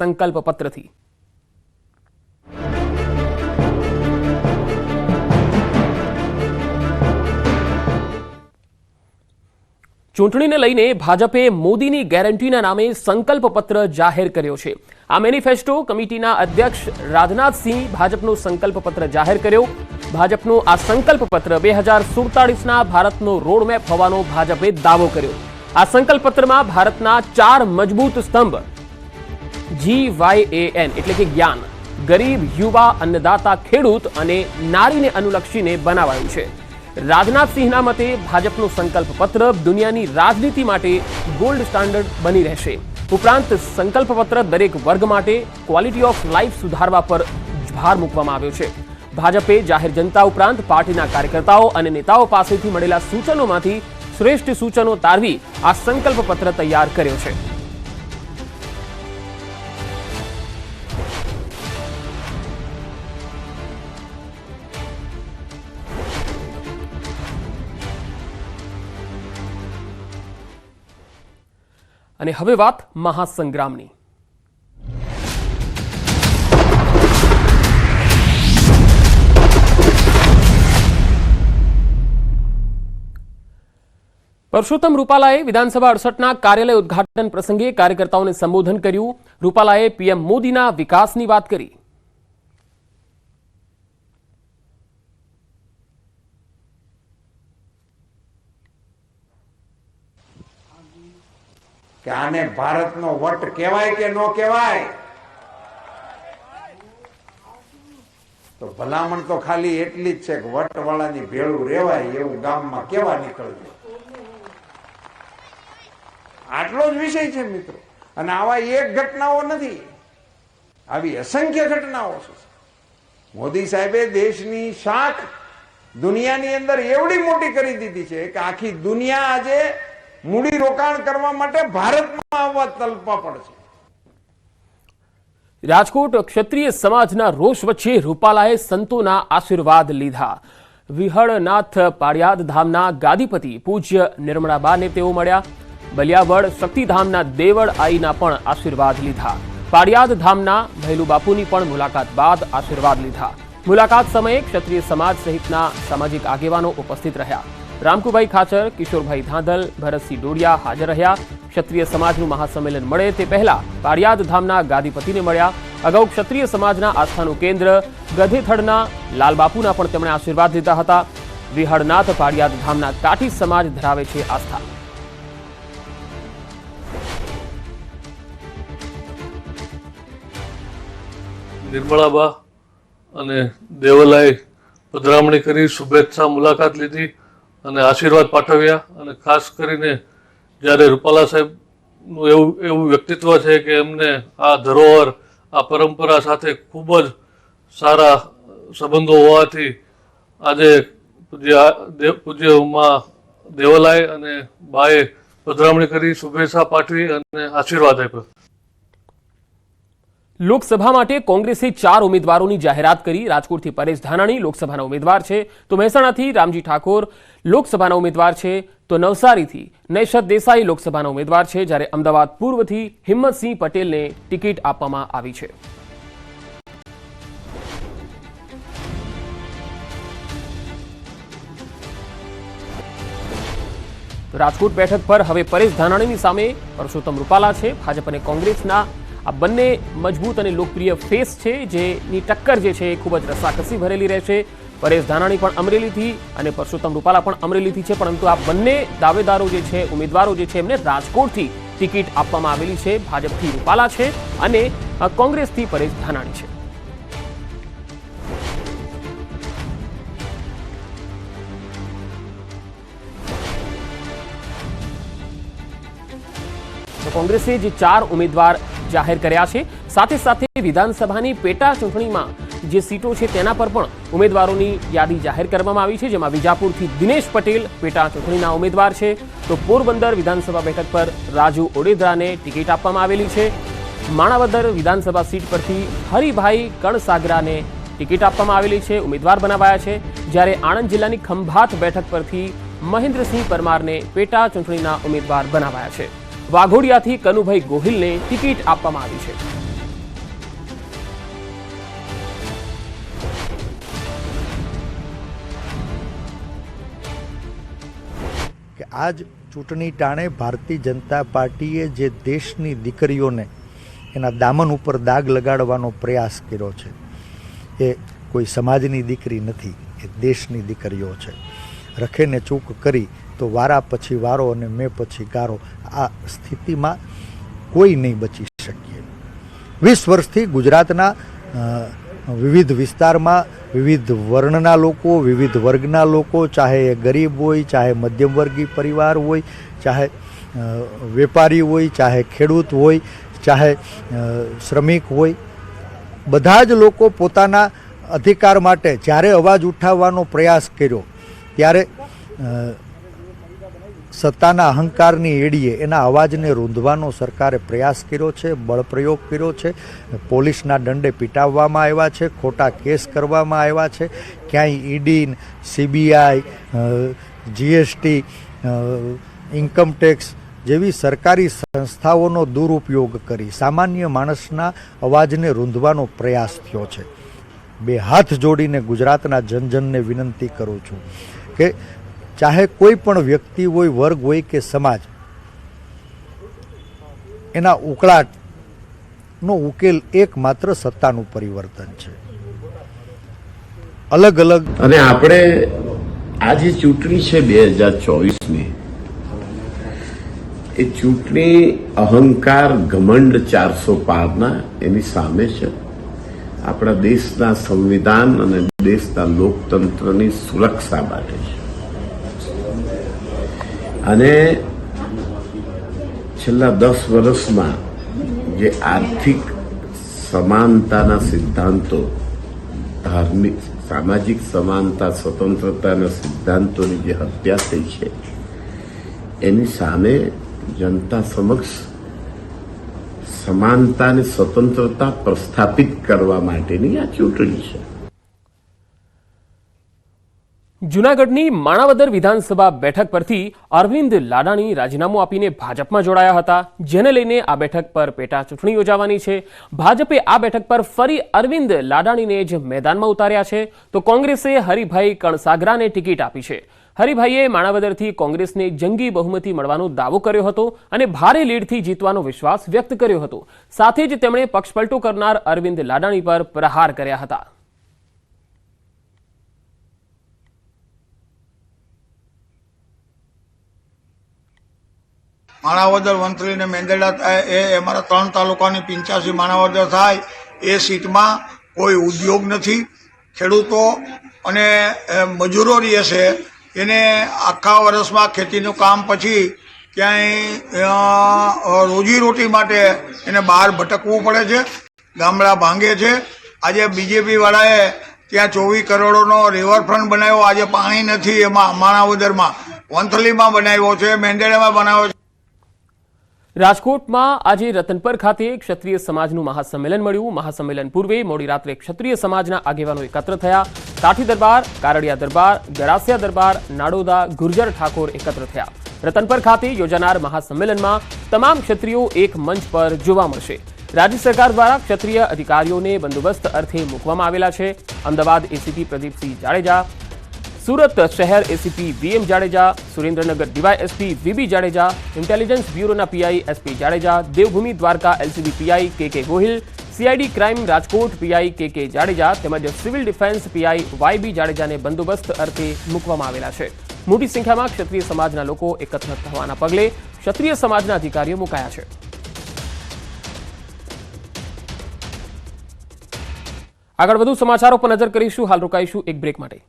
સંકલ્પ પત્રથી। ચૂંટણીને લઈને ભાજપે મોદીની ગેરંટીના નામે સંકલ્પ પત્ર જાહેર કર્યો છે। આ મેનિફેસ્ટો કમિટીના અધ્યક્ષ રાજનાથસિંહ ભાજપનો સંકલ્પ પત્ર જાહેર કર્યો। ભાજપનો આ સંકલ્પ પત્ર 2047ના ભારતનો રોડમેપ હોવાનો ભાજપે દાવો કર્યો। આ સંકલ્પ પત્રમાં ભારતના 4 મજબૂત સ્તંભ GYAN એટલે કે જ્ઞાન, ગરીબ, યુવા, અન્નદાતા, ખેડૂત અને નારીને અનુલક્ષીને બનાવાયું છે। રાજનાથસિંહના મતે ભાજપનું સંકલ્પ પત્ર દુનિયાની રાજનીતિ માટે ગોલ્ડ સ્ટાન્ડર્ડ બની રહેશે। ઉપરાંત સંકલ્પ પત્ર દરેક વર્ગ માટે ક્વોલિટી ઓફ લાઈફ સુધારવા પર ભાર મૂકવામાં આવ્યો છે। ભાજપે જાહેર જનતા ઉપરાંત પાર્ટીના કાર્યકર્તાઓ અને નેતાઓ પાસેથી મળેલા સૂચનોમાંથી શ્રેષ્ઠ સૂચનો તારવી આ સંકલ્પ પત્ર તૈયાર કર્યો છે। અને હવે વાત મહાસંગ્રામની। પરસોત્તમ રૂપાલાએ વિધાનસભા 68ના કાર્યાલય ઉદ્ઘાટન પ્રસંગે કાર્યકર્તાઓને સંબોધન કર્યું। રૂપાલાએ પીએમ મોદીના વિકાસની વાત કરી। કે આને ભારતનો વટ કહેવાય કે ન કહેવાય, તો ભલામણ તો ખાલી એટલી જ છે કે વટવાળાની ભેળું રહેવાય એવું ગામમાં કેવા નીકળવું, આટલો જ વિષય છે મિત્રો। અને આવા એક ઘટનાઓ નથી, આવી અસંખ્ય ઘટનાઓ છે। મોદી સાહેબે દેશની શાખ દુનિયાની અંદર એવડી મોટી કરી દીધી છે કે આખી દુનિયા આજે મૂડી રોકાણ કરવા માટે ભારતમાં આવવા તલપા પડશે। રાજકોટ ક્ષત્રિય સમાજના રોષ વચ્ચે રૂપાલાએ સંતોના આશીર્વાદ લીધા। વિહળનાથ પાળિયાદ ધામના ગાદીપતિ પૂજ્ય નિર્મળાબાને તેઓ મળ્યા। બલિયાવડ શક્તિધામના દેવળ આઈના પણ આશીર્વાદ લીધા। પાળિયાદ ધામના ભૈલુ બાપુની પણ મુલાકાત બાદ આશીર્વાદ લીધા। મુલાકાત સમયે ક્ષત્રિય સમાજ સહિતના સામાજિક આગેવાનો ઉપસ્થિત રહ્યા। રામકુભાઈ ખાચર, કિશોરભાઈ ધાંધલ, ભરતસિંહ ડોડિયા હાજર રહ્યા। ક્ષત્રિય સમાજનું મહાસંમેલન મળે તે પહેલા પાળિયાદ ધામના ગાદીપતિને મળ્યા। અગાઉ ક્ષત્રિય સમાજના આસ્થાનું કેન્દ્ર ગધેથડના લાલબાપુના પણ તેમણે આશીર્વાદ લીધા હતા। વિહળનાથ પાળિયાદ ધામના કાઠી સમાજ ધરાવે છે આસ્થા। નિર્મળાબા અને દેવલાએ પધરામણી કરી, શુભેચ્છા મુલાકાત લીધી અને આશીર્વાદ પાઠવ્યા। અને ખાસ કરીને જ્યારે રૂપાલા સાહેબનું એવું વ્યક્તિત્વ છે કે એમને આ ધરોહર, આ પરંપરા સાથે ખૂબ જ સારા સંબંધો હોવાથી આજે પૂજ્ય માં દેવલાએ અને બાએ પધરામણી કરી, શુભેચ્છા પાઠવી અને આશીર્વાદ આપ્યો। લોકસભા માટે કોંગ્રેસે 4 ઉમેદવારોની જાહેરાત કરી। રાજકોટથી પરેશ ધાનાણી લોકસભાના ઉમેદવાર છે, તો મહેસાણાથી રામજી ઠાકોર લોકસભાના ઉમેદવાર છે, તો નવસારીથી નૈશદ દેસાઈ લોકસભાના ઉમેદવાર છે, જ્યારે અમદાવાદ પૂર્વથી હિંમતસિંહ પટેલને ટિકિટ આપવામાં આવી છે। રાજકોટ બેઠક પર હવે પરેશ ધાનાણીની સામે પરસોત્તમ રૂપાલા છે। ભાજપ અને કોંગ્રેસના આ બંને મજબૂત અને લોકપ્રિય ફેસ છે, જેની ટક્કર જે છે એ ખૂબ જ રસાકસી ભરેલી રહેશે। પરેશ ધાનાણી પણ અમરેલીથી અને પરસોત્તમ રૂપાલા પણ અમરેલીથી છે, પરંતુ આ બંને દાવેદારો જે છે, ઉમેદવારો જે છે, એમને રાજકોટથી ટિકિટ આપવામાં આવેલી છે। ભાજપથી રૂપાલા છે અને કોંગ્રેસથી પરેશ ધાનાણી છે। તો કોંગ્રેસે જે 4 ઉમેદવાર જાહેર કર્યા છે, સાથે સાથે વિધાનસભાની પેટા ચૂંટણીમાં જે સીટો છે તેના પર પણ ઉમેદવારોની યાદી જાહેર કરવામાં આવી છે, જેમાં વિજાપુરથી દિનેશ પટેલ પેટા ચૂંટણીના ઉમેદવાર છે, તો પોરબંદર વિધાનસભા બેઠક પર રાજુ ઓડેદરાને ટિકિટ આપવામાં આવેલી છે। માણાવદર વિધાનસભા સીટ પરથી હરિભાઈ કણસાગરાને ટિકિટ આપવામાં આવેલી છે, ઉમેદવાર બનાવાયા છે, જ્યારે આણંદ જિલ્લાની ખંભાત બેઠક પરથી મહેન્દ્રસિંહ પરમારને પેટા ચૂંટણીના ઉમેદવાર બનાવાયા છે। વાઘોડિયાથી કનુભાઈ ગોહિલને ટિકિટ આપવામાં આવી છે। આજ ચૂંટણી ટાણે ભારતીય જનતા પાર્ટીએ જે દેશની દીકરીઓને એના દામન ઉપર દાગ લગાડવાનો પ્રયાસ કર્યો છે એ કોઈ સમાજની દીકરી નથી, એ દેશની દીકરીઓ છે. રખેને ચૂક કરી તો વારા પછી વારો અને મેં પછી ગારો, આ સ્થિતિમાં કોઈ નહીં બચી શકીએ. 20 વર્ષથી ગુજરાતના વિવિધ વિસ્તારમાં વિવિધ વર્ણના લોકો, વિવિધ વર્ગના લોકો, ચાહે એ ગરીબ હોય, ચાહે મધ્યમવર્ગીય પરિવાર હોય, ચાહે વેપારી હોય, ચાહે ખેડૂત હોય, ચાહે શ્રમિક હોય, બધા જ લોકો પોતાના અધિકાર માટે જ્યારે અવાજ ઉઠાવવાનો પ્રયાસ કર્યો ત્યારે સત્તાના અહંકારની એડીએ એના અવાજને રૂંધવાનો સરકારે પ્રયાસ કર્યો છે, બળપ્રયોગ કર્યો છે, પોલીસના દંડે પીટાવવામાં આવ્યા છે, ખોટા કેસ કરવામાં આવ્યા છે. ક્યાંય ઈડી, CBI, GST, ઇન્કમટેક્સ જેવી સરકારી સંસ્થાઓનો દુરુપયોગ કરી સામાન્ય માણસના અવાજને રૂંધવાનો પ્રયાસ થયો છે. બે હાથ જોડીને ગુજરાતના જનજનને વિનંતી કરું છું કે ચાહે કોઈ પણ વ્યક્તિ હોય, વર્ગ હોય કે સમાજ, એના ઉકળાટનો ઉકેલ એકમાત્ર સત્તાનું પરિવર્તન છે. અલગ અલગ અને આપણે આ જે ચૂંટણી છે 2024ની, એ ચૂંટણી અહંકાર, ઘમંડ 400 પારના એની સામે છે. આપણા દેશના સંવિધાન અને દેશના લોકતંત્રની સુરક્ષા માટે છે. અને છેલ્લા 10 વર્ષમાં જે આર્થિક સમાનતાના સિદ્ધાંતો, ધાર્મિક સામાજિક સમાનતા, સ્વતંત્રતાના સિદ્ધાંતોની જે હત્યા થઈ છે, એની સામે જનતા સમક્ષ સમાનતા અને સ્વતંત્રતા પ્રસ્થાપિત કરવા માટેની આ ચૂંટણી છે. જૂનાગઢની માણાવદર વિધાનસભા બેઠક પરથી અરવિંદ લાડાણી રાજીનામું આપીને ભાજપમાં જોડાયા હતા, જેને લઈને આ બેઠક પર પેટા ચૂંટણી યોજાવાની છે. ભાજપે આ બેઠક પર ફરી અરવિંદ લાડાણીને જ મેદાનમાં ઉતાર્યા છે, તો કોંગ્રેસે હરિભાઈ કણસાગરાને ટિકિટ આપી છે. હરિભાઈએ માણાવદરથી કોંગ્રેસને જંગી બહુમતી મળવાનો દાવો કર્યો હતો અને ભારે લીડથી જીતવાનો વિશ્વાસ વ્યક્ત કર્યો હતો. સાથે જ તેમણે પક્ષપલટો કરનાર અરવિંદ લાડાણી પર પ્રહાર કર્યા હતા. માણાવદર, વંથલી ને મેંદરડા થાય એ અમારા 3 તાલુકાની 85 માણાવદર થાય એ સીટમાં કોઈ ઉદ્યોગ નથી. ખેડૂતો અને મજૂરો રહે છે, એને આખા વર્ષમાં ખેતીનું કામ પછી ક્યાંય રોજીરોટી માટે એને બહાર ભટકવું પડે છે, ગામડા ભાંગે છે. આજે BJP વાળાએ ત્યાં 24 કરોડનો રિવરફ્રન્ટ બનાવ્યો, આજે પાણી નથી. એમાં માણાવદરમાં, વંથલીમાં બનાવ્યો છે, મેંદરડામાં બનાવ્યો છે. રાજકોટમાં આજે રતનપર ખાતે ક્ષત્રિય સમાજનું મહાસંમેલન મળ્યું. મહાસંમેલન પૂર્વે મોડી રાત્રે ક્ષત્રિય સમાજના આગેવાનો એકત્ર થયા. કાઠી દરબાર, કારડિયા દરબાર, ગરાસિયા દરબાર, નાડોદા, ગુર્જર ઠાકોર એકત્ર થયા. રતનપર ખાતે યોજાનાર મહાસંમેલનમાં તમામ ક્ષત્રિયો એક મંચ પર જોવા મળશે. રાજ્ય સરકાર દ્વારા ક્ષત્રિય અધિકારીઓને બંદોબસ્ત અર્થે મૂકવામાં આવેલા છે. અમદાવાદ ACP પ્રદીપસિંહ જાડેજા, સુરત શહેર ACP VM Jadeja, Surendranagar DYSP VB Jadeja, intelligence બ્યુરોના PI SP Jadeja, Devbhumi Dwarka LCB PI KK Gohil, CID crime Rajkot PI KK Jadeja તેમજ સિવિલ ડિફેન્સ PI YB જાડેજાને બંદોબસ્ત અર્થે મૂકવામાં આવેલા છે. મોટી સંખ્યામાં ક્ષત્રિય સમાજના લોકો એકત્ર થવાના પગલે ક્ષત્રિય સમાજના અધિકારીઓ મુકાયા છે. આગળ વધુ સમાચારો પર નજર કરીશું. હાલ રોકાઈશું એક બ્રેક માટે.